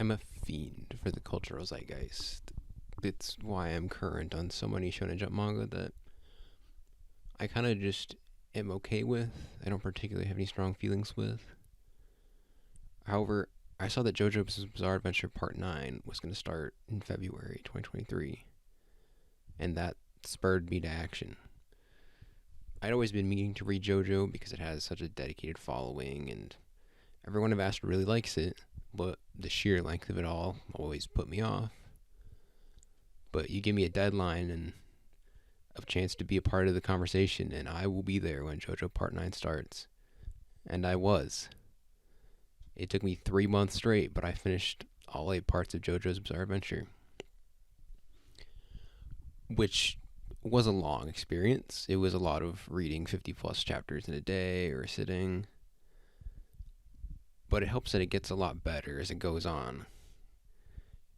I'm a fiend for the cultural zeitgeist. It's why I'm current on so many Shonen Jump manga that I kind of just am okay with. I don't particularly have any strong feelings with. However, I saw that JoJo's Bizarre Adventure Part 9 was going to start in February 2023, and that spurred me to action. I'd always been meaning to read JoJo because it has such a dedicated following, and everyone I've asked really likes it, but the sheer length of it all always put me off. But you give me a deadline and a chance to be a part of the conversation, and I will be there when JoJo Part 9 starts. And I was. It took me 3 months straight, but I finished all 8 parts of JoJo's Bizarre Adventure, which was a long experience. It was a lot of reading 50 plus chapters in a day or a sitting, but it helps that it gets a lot better as it goes on.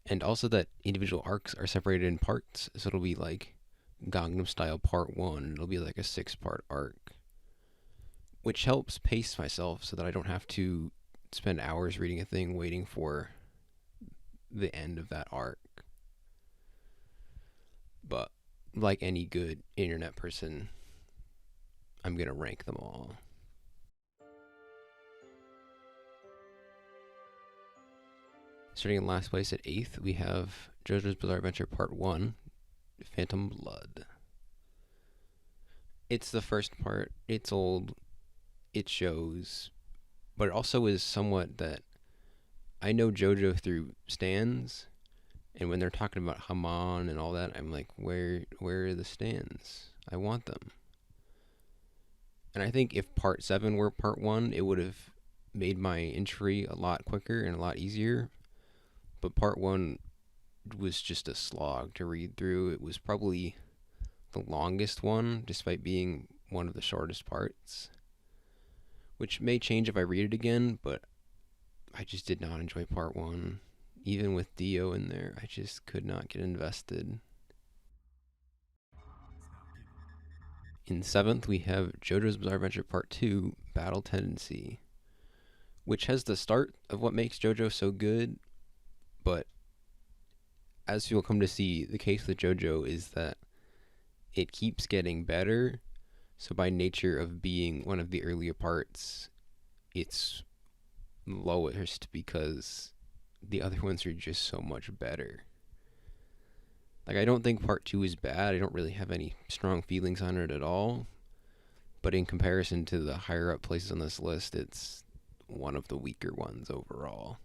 And also that individual arcs are separated in parts, so it'll be like Gangnam Style Part 1, it'll be like a 6-part arc, which helps pace myself so that I don't have to spend hours reading a thing waiting for the end of that arc. But like any good internet person, I'm gonna rank them all. Starting in last place at 8th, we have JoJo's Bizarre Adventure Part 1, Phantom Blood. It's the first part, it's old, it shows, but it also is somewhat that I know JoJo through stands, and when they're talking about Haman and all that, I'm like, where are the stands? I want them. And I think if Part 7 were Part 1, it would have made my entry a lot quicker and a lot easier. But Part 1 was just a slog to read through. It was probably the longest one, despite being one of the shortest parts, which may change if I read it again, but I just did not enjoy Part 1. Even with Dio in there, I just could not get invested. In 7th, we have JoJo's Bizarre Adventure Part 2, Battle Tendency, which has the start of what makes JoJo so good, but as you'll come to see, the case with JoJo is that it keeps getting better, so by nature of being one of the earlier parts, it's lowest because the other ones are just so much better. Like, I don't think Part 2 is bad. I don't really have any strong feelings on it at all. But in comparison to the higher up places on this list, it's one of the weaker ones overall.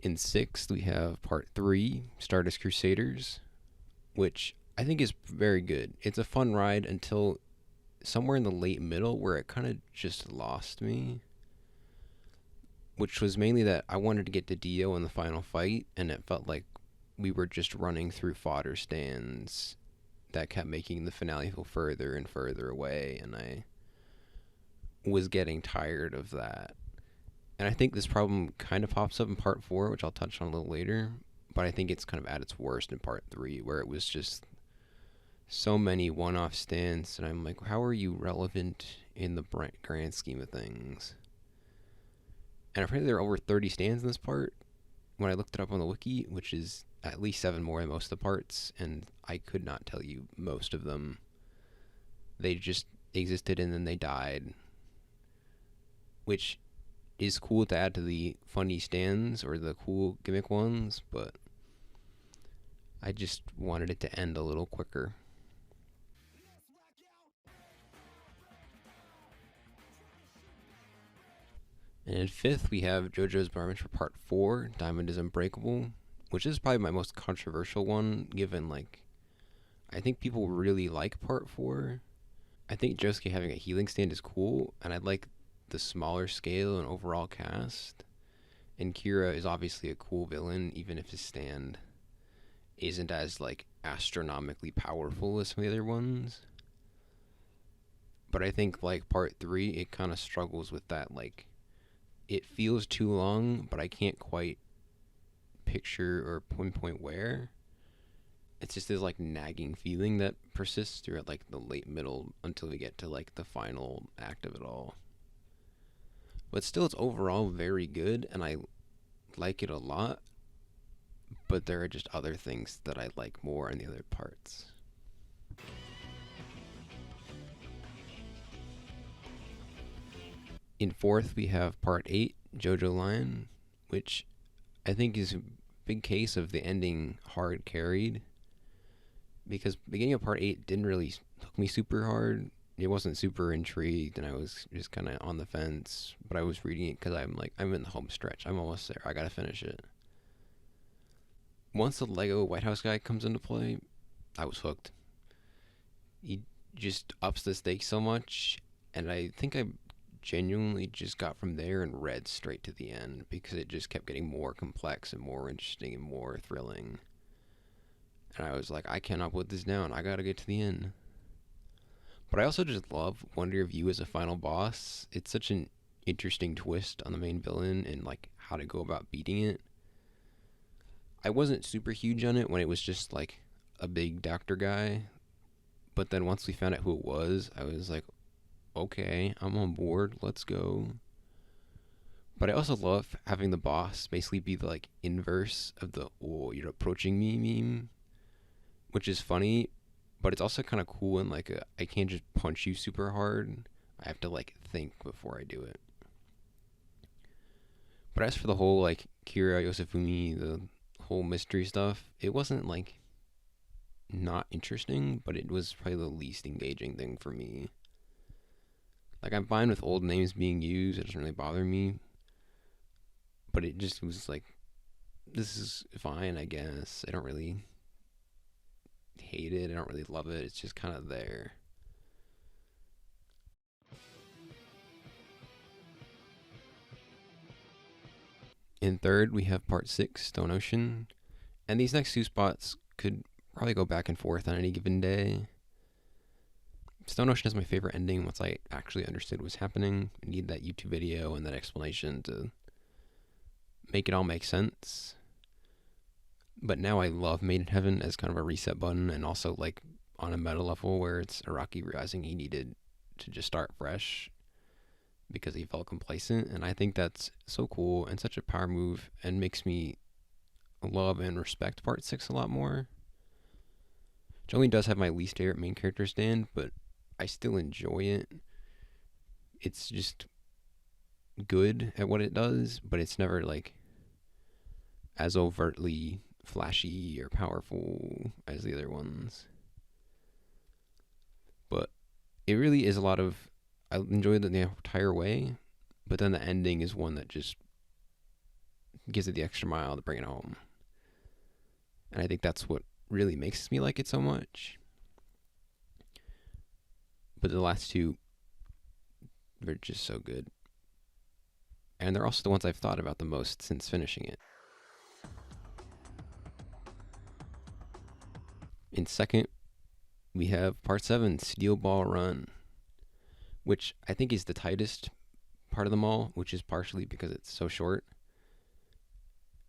In 6th, we have Part 3, Stardust Crusaders, which I think is very good. It's a fun ride until somewhere in the late middle where it kind of just lost me, which was mainly that I wanted to get to Dio in the final fight, and it felt like we were just running through fodder stands that kept making the finale feel further and further away, and I was getting tired of that. And I think this problem kind of pops up in Part 4, which I'll touch on a little later, but I think it's kind of at its worst in Part 3, where it was just so many one-off stands, and I'm like, how are you relevant in the grand scheme of things? And apparently there are over 30 stands in this part when I looked it up on the wiki, which is at least 7 more than most of the parts, and I could not tell you most of them. They just existed and then they died, which is cool to add to the funny stands or the cool gimmick ones, but I just wanted it to end a little quicker. And in 5th, we have JoJo's Bizarre Adventure Part 4, Diamond is Unbreakable, which is probably my most controversial one, given, like, I think people really like Part 4. I think Josuke having a healing stand is cool, and I like the smaller scale and overall cast. And Kira is obviously a cool villain, even if his stand isn't as, like, astronomically powerful as some of the other ones. But I think, like, Part 3, it kind of struggles with that, like, it feels too long, but I can't quite picture or pinpoint where. It's just this, like, nagging feeling that persists throughout, like, the late middle until we get to, like, the final act of it all. But still, it's overall very good, and I like it a lot. But there are just other things that I like more in the other parts. In fourth, we have Part 8, Jojolion, which I think is a big case of the ending hard carried. Because beginning of Part 8 didn't really hook me super hard. It wasn't super intrigued, and I was just kind of on the fence. But I was reading it because I'm like, I'm in the home stretch. I'm almost there. I gotta finish it. Once the Lego White House guy comes into play, I was hooked. He just ups the stakes so much, and I think I genuinely just got from there and read straight to the end because it just kept getting more complex and more interesting and more thrilling. And I was like, I cannot put this down. I gotta get to the end. But I also just love Wonder of You as a final boss. It's such an interesting twist on the main villain and like how to go about beating it. I wasn't super huge on it when it was just like a big doctor guy, but then once we found out who it was, I was like, okay, I'm on board. Let's go. But I also love having the boss basically be the like inverse of the "oh, you're approaching me" meme, which is funny, but it's also kind of cool and like I can't just punch you super hard. I have to like think before I do it. But as for the whole like Kira Yosefumi, the whole mystery stuff, it wasn't like not interesting, but it was probably the least engaging thing for me. Like I'm fine with old names being used; it doesn't really bother me. But it just was like, this is fine, I guess. I don't really hate it. I don't really love it. It's just kind of there. In third, we have Part 6, Stone Ocean. And these next two spots could probably go back and forth on any given day. Stone Ocean is my favorite ending once I actually understood what was happening. I need that YouTube video and that explanation to make it all make sense. But now I love Made in Heaven as kind of a reset button, and also like on a meta level where it's Araki realizing he needed to just start fresh because he felt complacent. And I think that's so cool and such a power move and makes me love and respect Part 6 a lot more. Jolene does have my least favorite main character stand, but I still enjoy it. It's just good at what it does, but it's never like as overtly flashy or powerful as the other ones. But it really is a lot of. I enjoyed it the entire way, but then the ending is one that just gives it the extra mile to bring it home. And I think that's what really makes me like it so much. But the last two, they're just so good. And they're also the ones I've thought about the most since finishing it. In second, we have Part 7, Steel Ball Run, which I think is the tightest part of them all, which is partially because it's so short.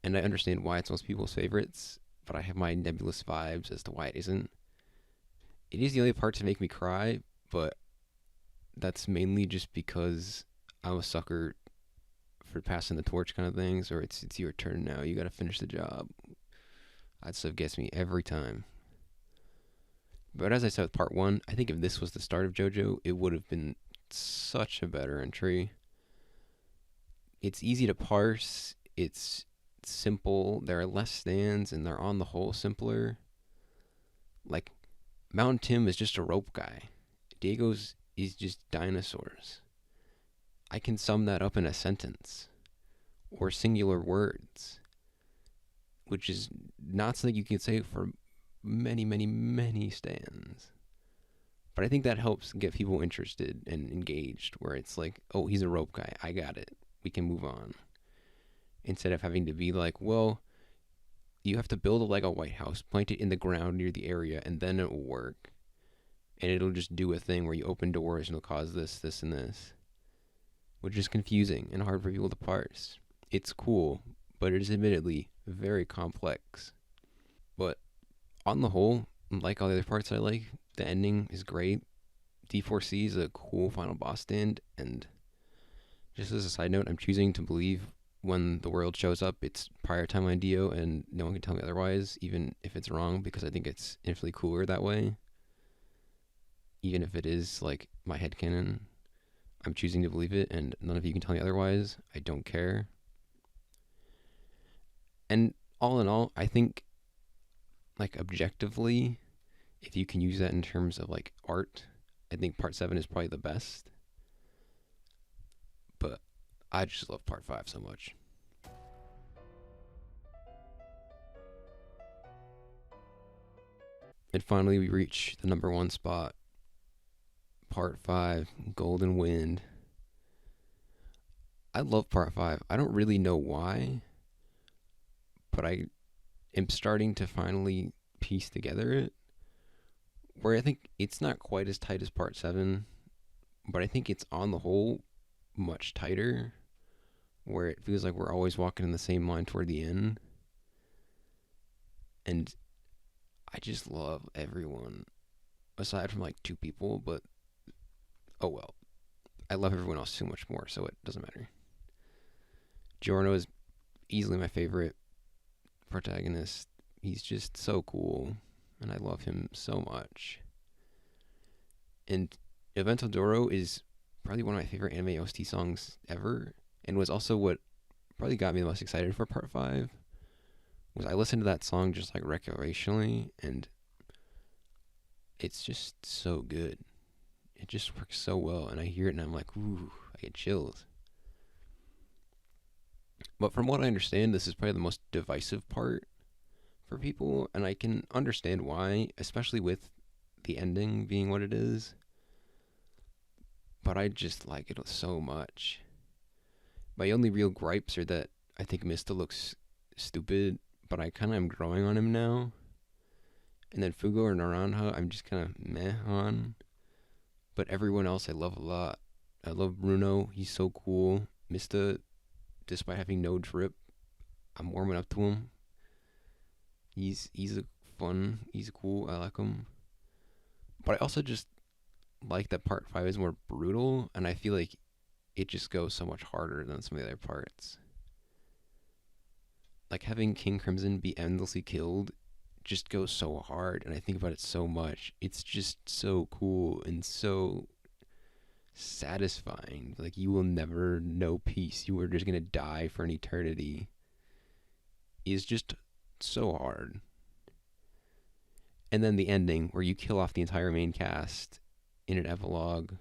And I understand why it's most people's favorites, but I have my nebulous vibes as to why it isn't. It is the only part to make me cry, but that's mainly just because I'm a sucker for passing the torch kind of things, or it's your turn now, you gotta finish the job. That stuff gets me every time. But as I said with Part 1, I think if this was the start of JoJo, it would have been such a better entry. It's easy to parse, it's simple, there are less stands, and they're on the whole simpler. Like, Mountain Tim is just a rope guy. Diego's is just dinosaurs. I can sum that up in a sentence. Or singular words. Which is not something you can say for many, many, many stands. But I think that helps get people interested and engaged, where it's like, oh, he's a rope guy. I got it. We can move on. Instead of having to be like, well, you have to build a Lego White House, plant it in the ground near the area, and then it will work. And it'll just do a thing where you open doors and it'll cause this, this, and this. Which is confusing and hard for people to parse. It's cool, but it is admittedly very complex. But on the whole, like all the other parts I like, the ending is great. D4C is a cool final boss stand, and Just as a side note, I'm choosing to believe when the world shows up, it's prior timeline Dio, and no one can tell me otherwise, even if it's wrong, because I think it's infinitely cooler that way. Even if it is like my headcanon, I'm choosing to believe it, and none of you can tell me otherwise. I don't care. And all in all, I think, like, objectively, if you can use that in terms of like art, I think part 7 is probably the best. But I just love part 5 so much. And finally, we reach the number 1 spot, part 5, Golden Wind. I love part 5. I don't really know why, but I am starting to finally piece together it. Where I think it's not quite as tight as part 7, but I think it's on the whole much tighter, where it feels like we're always walking in the same line toward the end. And I just love everyone, aside from like 2 people, but oh well. I love everyone else too much more, so it doesn't matter. Giorno is easily my favorite protagonist. He's just so cool, and I love him so much. And Evento Doro is probably one of my favorite anime OST songs ever, and was also what probably got me the most excited for part 5. Was I listened to that song just like recreationally, and it's just so good. It just works so well, and I hear it and I'm like, ooh, I get chills. But from what I understand, this is probably the most divisive part for people, and I can understand why, especially with the ending being what it is. But I just like it so much. My only real gripes are that I think Mista looks stupid, but I kind of am growing on him now. And then Fugo or Naranja, I'm just kind of meh on. But everyone else I love a lot. I love Bruno, he's so cool. Mista, despite having no drip, I'm warming up to him. He's fun, he's cool, I like him. But I also just like that part 5 is more brutal, and I feel like it just goes so much harder than some of the other parts. Like having King Crimson be endlessly killed just goes so hard, and I think about it so much. It's just so cool and so satisfying. Like, you will never know peace. You are just gonna die for an eternity. Is just so hard. And then the ending, where you kill off the entire main cast in an epilogue.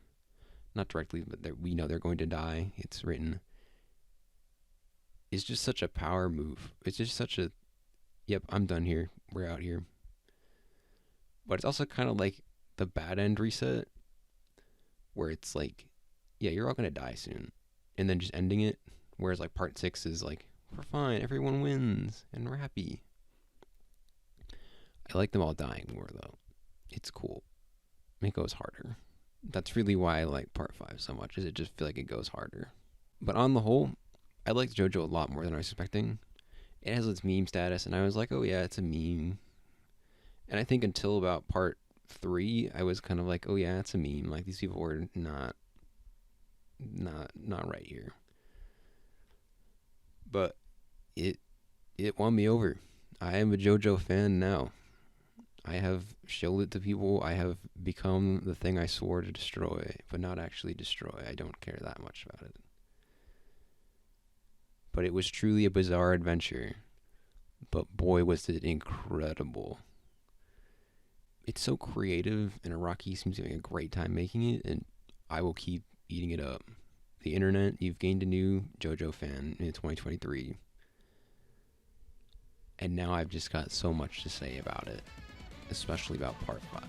Not directly, but we know they're going to die. It's written. It's just such a power move. It's just such a, yep, I'm done here. We're out here. But it's also kind of like the bad end reset, where it's like, yeah, you're all going to die soon. And then just ending it. Whereas like part 6 is like, we're fine, everyone wins, and we're happy. I like them all dying more, though. It's cool. It goes harder. That's really why I like part 5 so much, is it just feel like it goes harder. But on the whole, I liked JoJo a lot more than I was expecting. It has its meme status, and I was like, oh yeah, it's a meme. And I think until about part 3, I was kind of like, oh yeah, it's a meme. Like, these people were not right here. But it won me over. I am a JoJo fan now. I have showed it to people. I have become the thing I swore to destroy, but not actually destroy. I don't care that much about it. But it was truly a bizarre adventure. But boy, was it incredible. It's so creative, and Araki seems to be having a great time making it, and I will keep eating it up. The internet, you've gained a new JoJo fan in 2023. And now I've just got so much to say about it, especially about part 5.